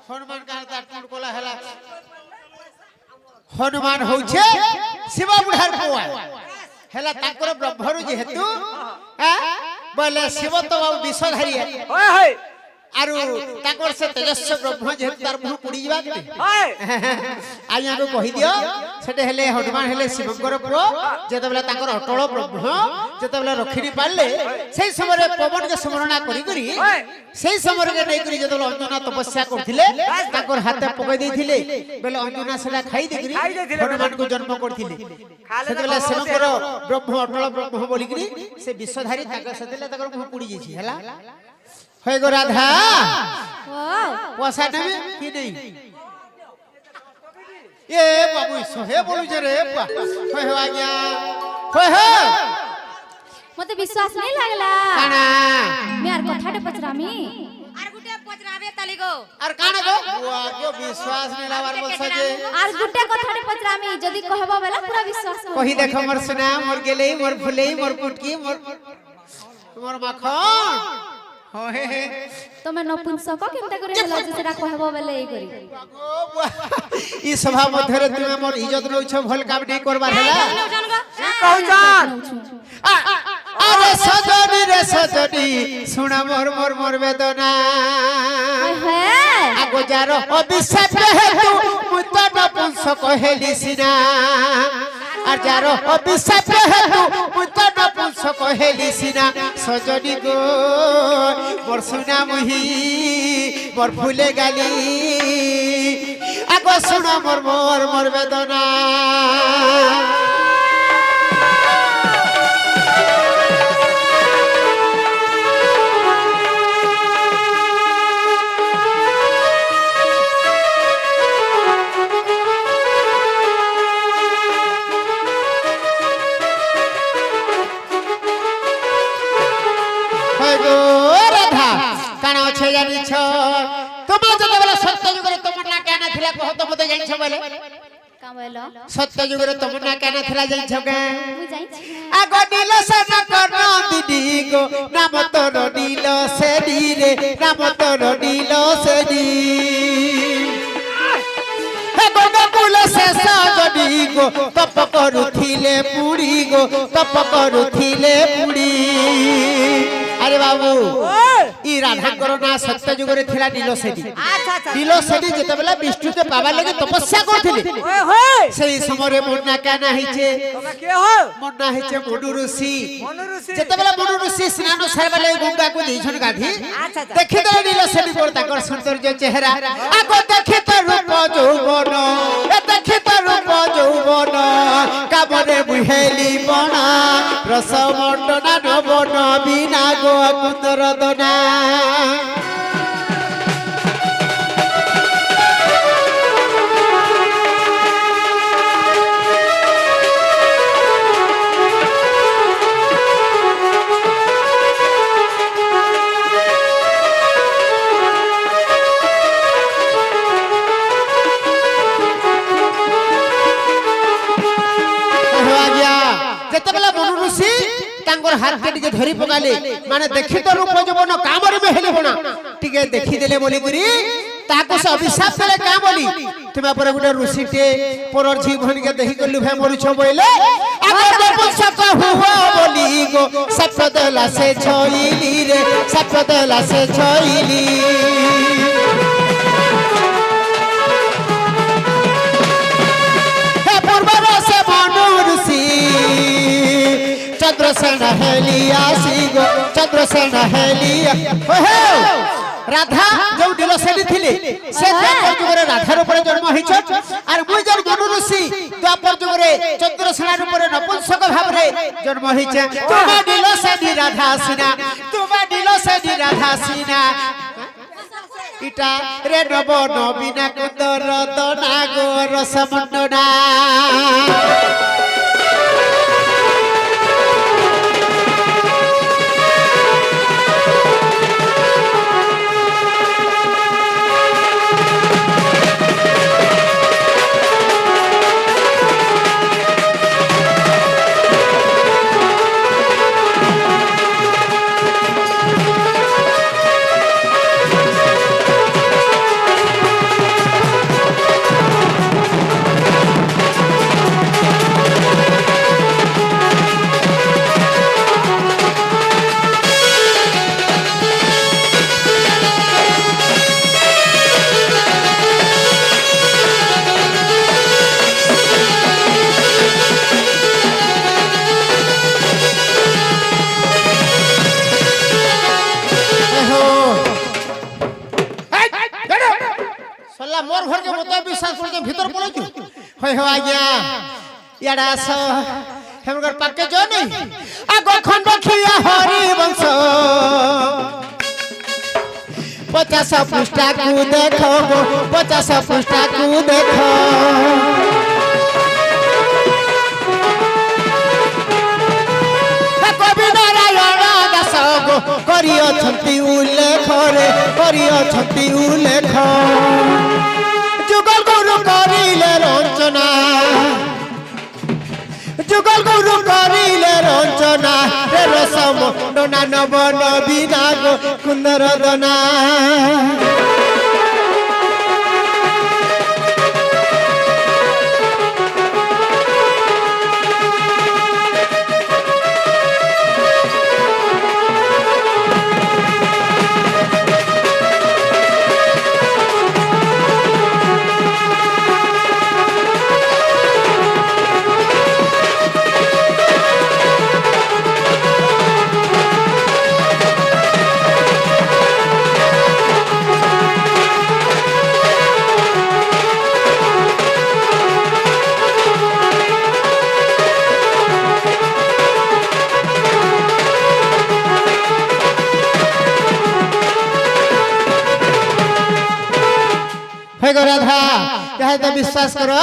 Speaker 1: হনুমান কারতা টুট কোলা হেলা হনুমান হউছে শিব বুঢ়ার পুয়া হেলা তাকর ব্রহ্মরু যেহেতু বলে শিব তো বিষধারী
Speaker 3: হয় হয়
Speaker 1: আরু তাকর সে তেজস্ব ব্রহ্ম যেহেতু তার মুহ পুড়ি যাবা কি
Speaker 3: হয়
Speaker 1: আজ্ঞাকে কহি দিও সেটা হেলে হনুমান হেলে শিবঙ্কর পুଅ যেতবেলে তাকর অটল ব্রহ্ম যেতবেলে রক্ষিনি পারলে সেই সময় পবনকে স্মরণা করি করি সেই সময় নেই করি যেতবেলে অঞ্জনা তপস্যা করছিলে তাকর হাতে পকাই দিয়েছিলে বেলে অঞ্জনা সেটা খাই দেই হনুমানকে জন্ম করছিলে সেতবেলে শিবঙ্কর ব্রহ্ম অটল ব্রহ্ম বলি করি সে বিশ্বধারী তাকর সেতবেলে তাকর মুহ পুড়ি যাইছি হেলা হয়ে গো রাধা
Speaker 2: ওয়াও
Speaker 1: পয়সা নেবে কি নেই এ বাবু সহে বলুছে রে হয়ে হো আজ্ঞা হয়ে হো
Speaker 2: মতে বিশ্বাস नहीं লাগলা
Speaker 1: কানা
Speaker 2: मैं আর কথাটা পচরামি
Speaker 4: আর গুটে পচরাবে তালি গো
Speaker 1: আর কানা গো আগে বিশ্বাস নেই লাবার বলছ যে
Speaker 2: আর গুটে কথাটা পচরামি যদি কহব বেলা পুরা বিশ্বাস করব
Speaker 1: কহি দেখো মোর সোনা মোর গেলেই মোর ফুলেই মোর পুটকি মোর মাখন হয়ে
Speaker 2: তুমি নপুংসক কেমতে করে হেলা যে সেটা কহব বেলে এই করি
Speaker 1: ই সভা মধ্যে তুমি মোর ইজ্জত নউছ ভাল কাম নাই করবার হেলা
Speaker 4: জন গো
Speaker 3: কৌজান
Speaker 1: আরে সজনী রে সজনী শুনা মোর মোর মোর বেদনা
Speaker 2: হ্যাঁ
Speaker 1: আগো যার অবিশ্বাস হেতু মুই তো নপুংসক হেলি সিনা আর যার অবিশ্বাস হেতু মুই তো নপুংসক হেলি সিনা সজনী গো মোর সোনা মুহি মোর ফুলে গালি আগো শুনা মোর মোর মোর বেদনা কানা আছে জানিছ তোমার যেতবেলে সত্য যুগরে তোমার না কেন ଥିଲା কহ তো মতে জানিছ বলে
Speaker 2: কা বলো
Speaker 1: সত্য যুগরে তোমার না কেন ଥିଲା জানিছ কে
Speaker 2: মুই যাইছি
Speaker 1: আগ নীল সেন কর্ণ দিদি গো নাম তোর নীল সেনি রে নাম তোর নীল সেনি হে গঙ্গা কুল শেষ যদি গো তপ করুথিলে পুরি গো তপ করুথিলে পুরি আরে বাবু ই রাধাঙ্কর না সত্য যুগরে ଥିଲା নীল সেনি
Speaker 3: আচ্ছা আচ্ছা
Speaker 1: নীল সেনি যেতবেলে বিষ্ণুকে পাবার লাগি তপস্যা করথিলে
Speaker 3: ওই হয়
Speaker 1: সেই সময়ে মোর না কেন হইছে
Speaker 3: তোমরা কে হো
Speaker 1: মোর না হইছে মনু ঋষি
Speaker 3: মনু ঋষি
Speaker 1: যেতবেলে মনু ঋষি স্নান সারবা লাগি গঙ্গাকে দিছন গাধি
Speaker 3: আচ্ছা আচ্ছা
Speaker 1: দেখি তো নীল সেনি পর তাকর সৌন্দর্য চেহারা আগো দেখি তো রূপ যৌবন এ দেখি তো রূপ যৌবন কাবরে বুহেলি বনা রস মন্ডনা নবন বিনা গো কুন্দর দনা যেতবেলে মনু ऋषि तांकर हाथ के टिके धरी पकाले माने देखि तो रूप जवन कामरे में हेले बना टिके देखि देले बोली गुरी ताको से अभिशाप देले का बोली तुम पर गुटे ऋषि टे परर जीवन के देखि गलु भे मरु छ बोले अगर तो सप हुआ बोली गो सप देला से छोइली रे सप देला से छोइली हे पूर्व से मनुऋषि चंद्रसेन हेलिया सिगो चंद्रसेन हेलिया हो राधा जो डिलोसेनी थिले से द्वापर जुगरे राधार ऊपर जन्म हिच आर मुई जन मनुऋषि द्वापर जुगरे चंद्रसेन ऊपर नपुंसक भाव रे जन्म हिच तुम डिलोसेनी राधा सीना तुम डिलोसेनी राधा सीना इटा रे नब नबीना कुंदर दना गो रसमंडना मोर घर के मत विश्वास करके भीतर पड़ो होय हो आज्ञा याडा आस हमगर पाके जो नहीं आ गखन रखिया हरि वंश 50 पृष्ठा को देखो 50 पृष्ठा को देखो कवि नारायण दास करियो छंती उल्लेख रे करियो छंती उल्लेख जुगल गुरु करिले रंजना जुगल गुरु करिले रंजना रे रसम नना नव नबीना गो कुंदर दना राधा चाहे तो विश्वास करो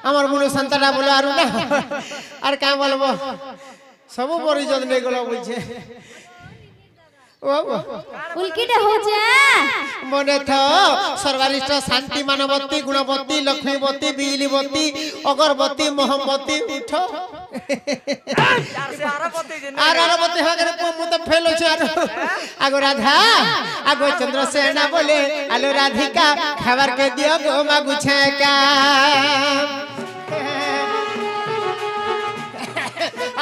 Speaker 1: আমার মনে সন্তানটা বলে আর না আর কা বলবো সব পরিজন নেই গলো বলছে ও
Speaker 2: উল্কিটা হচ্ছে
Speaker 1: মনে থ সর্বারিষ্ট শান্তি মানবতী গুণবতী লক্ষ্মীবতী বিলিবতী অগরবতী মোহম্মতী উঠো আর আরবতী হগরে মু তো ফেল হচ্ছে আর আগো রাধা আগো চন্দ্রসেনা বলে আলো রাধিকা খাবার কে দিও গো মাগুছে কা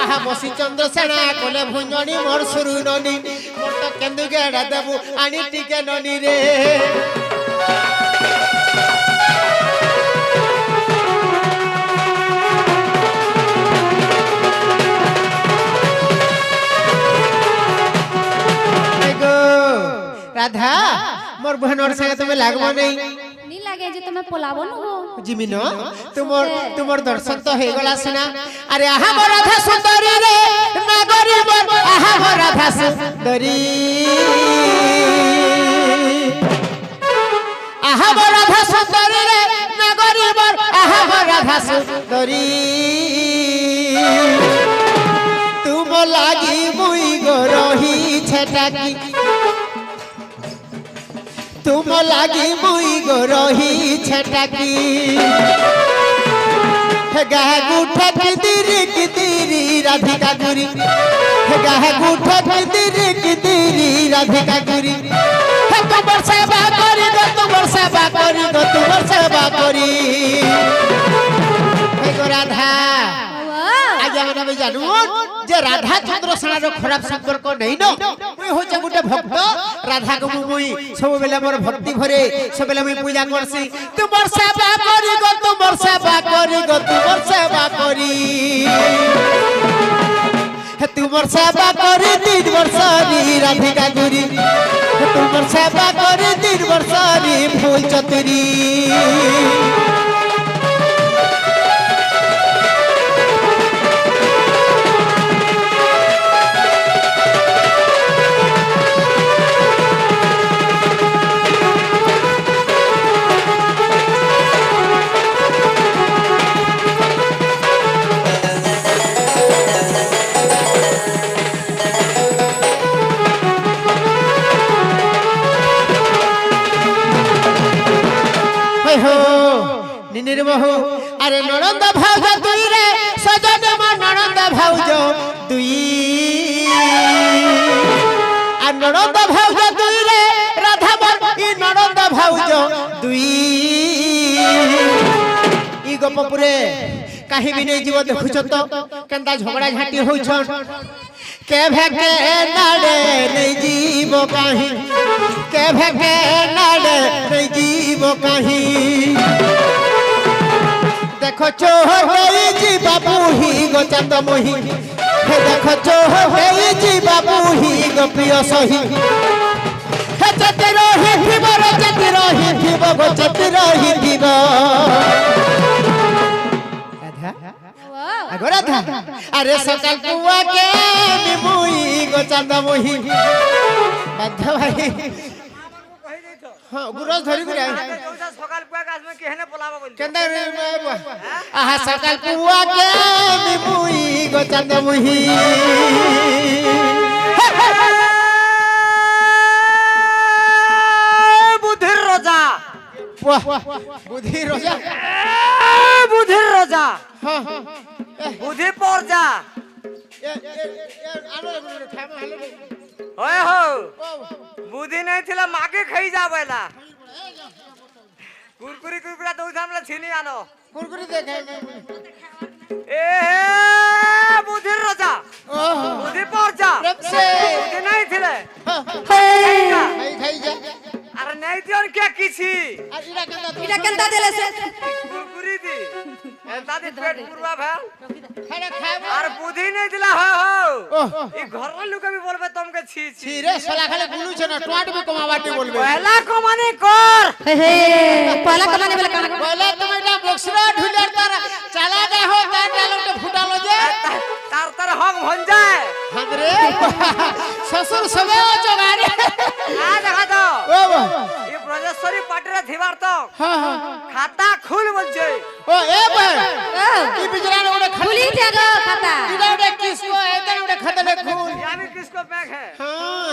Speaker 1: আহা বসি চন্দ্রসেনা কোলে ভুঞ্জনি মোর সুরু ননি মোর তো কেন্দু গেড়া দেবু আনি টিকে ননি রে राधा मोर बहनोर संगे तुम्हें लागबो नहीं
Speaker 2: नी लागे जे तुम्हें पोलाबो न हो
Speaker 1: जिमिनो तुमर दर्शन तो हे गला सिना अरे आहा मोर राधा सुंदरी रे नागरी मोर आहा मोर राधा सुंदरी आहा मोर राधा सुंदरी रे नागरी मोर आहा मोर राधा सुंदरी तुम लागी मुई गो रही छटाकी तुम लागी मुई गो रही छटाकी हे गाहे गुठे किदिरी राधिका गुरी हे गाहे गुठे किदिरी राधिका गुरी हे तुमर सेवा करी गो तुमर सेवा करी गो तुमर सेवा करी हे गो राधा आज আমি জানু যে রাধা চন্দ্রসেনার খারাপ সম্পর্ক নেই ন মুই হচ্ছে গোটে ভক্ত রাধা কো মুই সববেলে মোর ভক্তি ভরে সববেলে মুই পূজা করছি তোমার সেবা করি গো তোমার সেবা করি গো তোমার সেবা করি হে তোমার সেবা করি 3 বর্ষরি রাধিকা গুরি হে তোমার সেবা করি 3 বর্ষরি ফুল চতুরি নির্মহ আরে ননন্দ ভাউজ তুই রে সজন মা ননন্দ ভাউজ তুই আর ননন্দ ভাউজ তুই রে রাধা বল ই ননন্দ ভাউজ তুই ই গপপুরে কাহি বি নেই জীব দেখুছ তো কেনতা ঝগড়া ঝাঁটি হউছন কে ভেকে নাড়ে নেই জীব কাহি কে ভেকে নাড়ে নেই জীব কাহি देखो चोहई जी बाबू ही गो चंद मोही हे देखो चोहई जी बाबू ही गो प्रिय सही हे चति रही थीब रे चति रही थीब गो चति रही थीब राधा आगो राधा अरे सकाल पुआ के निमुई गो चंद मोही बाध भाई हां गुरस धरी गुरे
Speaker 3: সকাল পুয়া গাছ মে কেহনে পলাবা বল
Speaker 1: কেন্দা আহা সকাল পুয়া কে নিমুই গো চাঁদ মুহি
Speaker 3: বুদ্ধির রোজা
Speaker 1: বুদ্ধি রোজা
Speaker 3: বুদ্ধির রোজা
Speaker 1: হ্যাঁ
Speaker 3: বুদ্ধি পর যা হয় হো বুদ্ধি নাই ছিলা মাকে খাই যাবেলা কুরকুরি কুরকুরা দৌ ধামলা ছিনি আনো
Speaker 1: কুরকুরি দেখাই
Speaker 3: এ বুদ্ধির রোজা
Speaker 1: ওহো
Speaker 3: বুদ্ধি পর যা
Speaker 1: রপসে
Speaker 3: বুদ্ধি নাই ছিলে
Speaker 1: খাই যা
Speaker 3: আরে নাই দিওর কে কিছি
Speaker 1: আর ইরা কেন্দা
Speaker 2: এটা কেনতা দিলে সে
Speaker 3: কুরকুরি দি দাদি পেট পুরবা ভা
Speaker 1: খানা খাবো
Speaker 3: আর বুদ্ধি নাই দিলা হো
Speaker 1: ওহ
Speaker 3: এই ঘরের লোক আমি বলবে তোমাকে ছি ছি
Speaker 1: ছিরে শালা খালি বুলুছ না টোয়াট মে কমাবাটি বলবে
Speaker 3: পয়লা কমানি কর
Speaker 2: হে হে পয়লা কমানে বলে কানা
Speaker 1: পয়লা তুমি এটা বক্সরা ঢুলার তার চালা দে হো তার ডালটা ফুটালো যে
Speaker 3: তার তার হক ভন যায়
Speaker 1: হামরে শ্বশুর সবে ও জগারে
Speaker 3: আ দেখা দাও
Speaker 1: ও
Speaker 3: এই ব্রজেশ্বরী পাটিরে থিবার তো
Speaker 1: হ্যাঁ হ্যাঁ
Speaker 3: খাতা খুল বলছে
Speaker 1: ও এ ভাই কি বিজরান ওটা
Speaker 2: খুলি জাগো খাতা
Speaker 1: এটা ওটা কিসকো এদান ওটা খাতালে খুল
Speaker 3: আমি কিসকো ব্যাগ है
Speaker 1: হ্যাঁ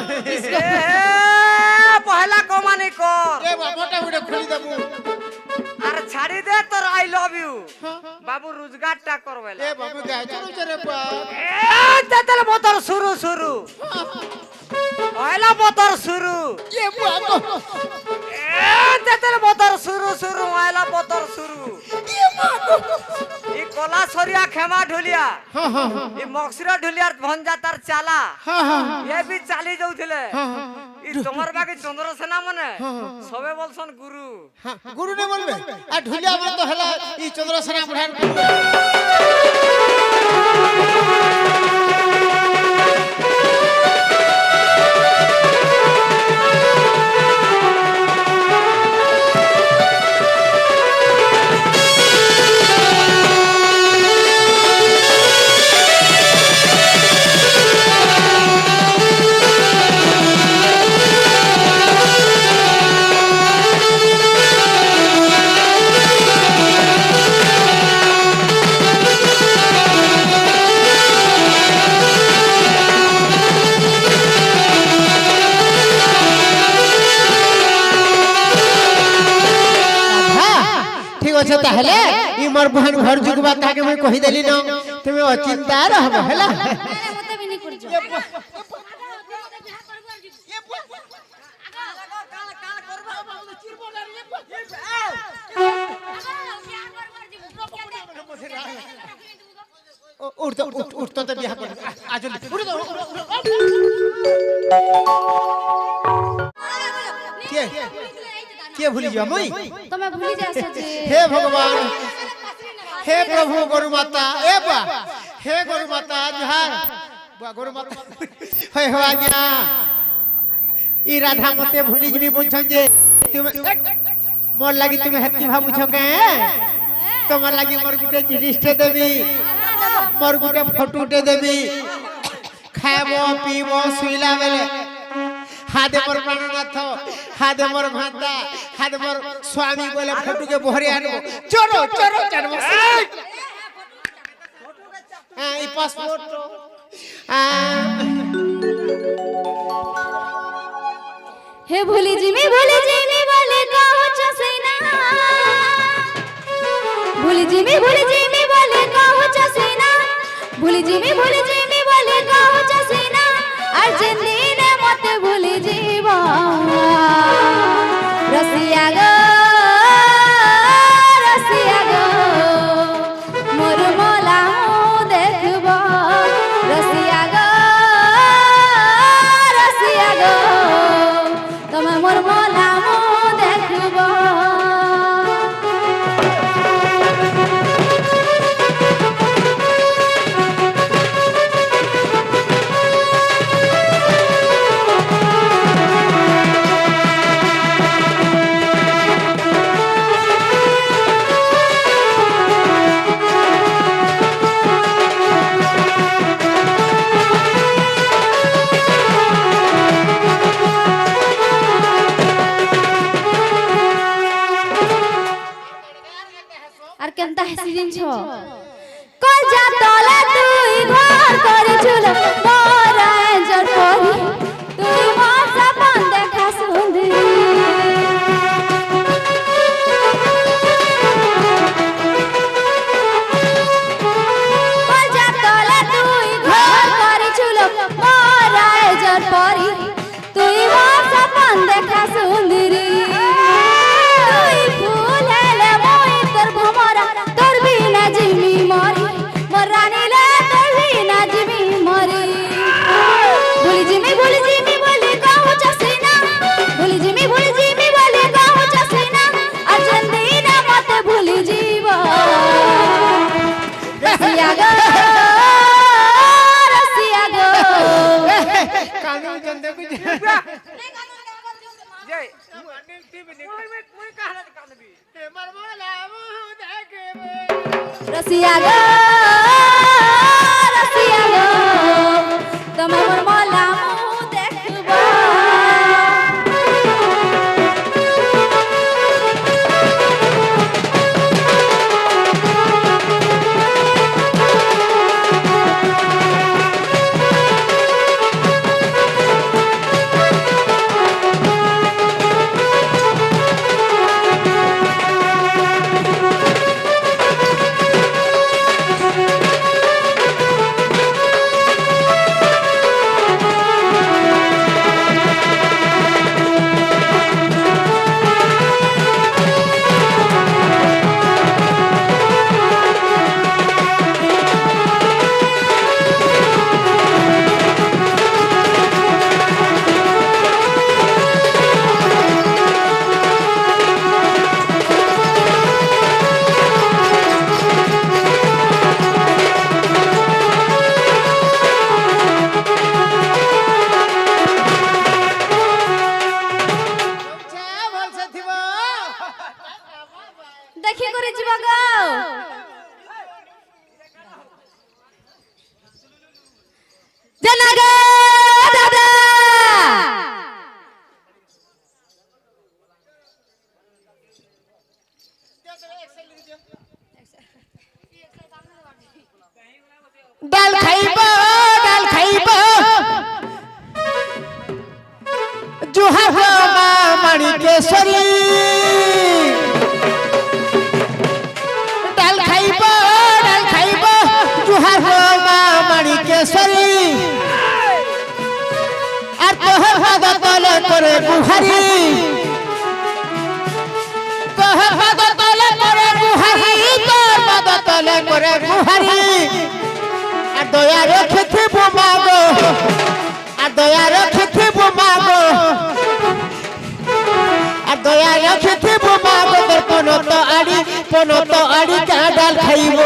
Speaker 3: পয়লা কমানি কর
Speaker 1: এ বাবাটা ওটা খুলি দেবো
Speaker 3: আর ছাড়ি দে তোর আই লাভ ইউ বাবু রোজগারটা করবেলা
Speaker 1: এ বাবু গায় চলো চরে পা
Speaker 3: এ তেতল মোটর শুরু শুরু পয়লা মোটর শুরু
Speaker 1: এ বাবু
Speaker 3: এ তেতল মোটর শুরু শুরু পয়লা মোটর শুরু
Speaker 1: এ বাবু
Speaker 3: ই কলা সরিয়া খেমা ঢুলিয়া
Speaker 1: হ্যাঁ হ্যাঁ
Speaker 3: ই মক্সিরা ঢুলিয়ার ভঞ্জা তার চালা
Speaker 1: হ্যাঁ হ্যাঁ
Speaker 3: এ বি চালি যাউଥିଲେ ই তোমার বাকি চন্দ্রসেনা মনে সবে বলছন গুরু
Speaker 1: গুরু নে বলবে আর ঢুলিয়া বলে তো হলা ই চন্দ্রসেনা বুঢ়ার আছে তাহলে ই तुमर बहन घर जुगबा ताके मैं कहि देली न तुमे अचिंता रहब हला
Speaker 2: मते भी नहीं करजो
Speaker 1: उठ तो बियाह कर आज उठ तो के भूली जा मई
Speaker 2: तमे भूली जासो जे
Speaker 1: हे भगवान हे प्रभु गुरु माता ए बा हे गुरु माता जोहार बा गुरु माता हे हो आज्ञा ई राधा मते भूली जमी बोलछ जे तुम मोर लागि तुम हेती भाबु छ के तमर लागि मोर गुटे जिनिसटे देबी मोर गुटे फोटोटे देबी खाबो पीबो सुइला बेले हादे मोर प्राणनाथ हादे मोर भाता हादे मोर स्वामी बोले फोटो के बोहरे आनबो चोरो चोरो चनबो हां ई पासपोर्ट
Speaker 2: हे भूली जिमी बोले कहू चसैना भूली जिमी बोले कहू चसैना भूली जिमी बोले कहू चसैना अर्जुन ने मते भूली जीवा रसिया गो मोर मोला देखबो रसिया गो तमे मोर मोला देखबो আর কেনতা হেসি দিনছ কল যা তলে তুই ঘর করিছুল মোর আঞ্জর করি তুই মোর সপন দেখা সুন্দরী কল যা তলে তুই ঘর করিছুল মোর আঞ্জর করি তুই মোর সপন দেখা সুন্দরী जिमी मरी मोर रानी ले तोरी ना जिमी मरी भूली जिमी बोले कहू चसैना भूली जिमी बोले कहू चसैना अर्जुन दीना मते भूली जीवो रसिया गो
Speaker 1: कानू जंदे को
Speaker 3: जय
Speaker 2: रसिया गो तमे मोर मोला देखबो देखी करे जीवा गो जना गो दादा
Speaker 1: दाल खाइबो जुहा माणिकेश्वरी दाल তলে করে গুহারি কহে পাদ তলে করে গুহারি তোর পাদ তলে করে গুহারি আর দয়া রেখেথিব মাগো আর দয়া রেখেথিব মাগো আর দয়া রেখেথিব মাগো তোর পনত আড়ি কাঁডাল খাইব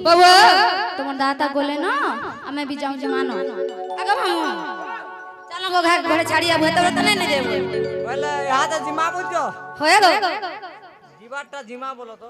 Speaker 2: বাবা তোমার দাদা বলে না আমি भी जाऊं जमानो आगे मामू चलो गो घर घरे छाड़िया भतरे त नहीं देबो
Speaker 3: বলে হাতে জিমা বুঝছো
Speaker 2: होए गो
Speaker 3: জিবারটা জিমা বলো তো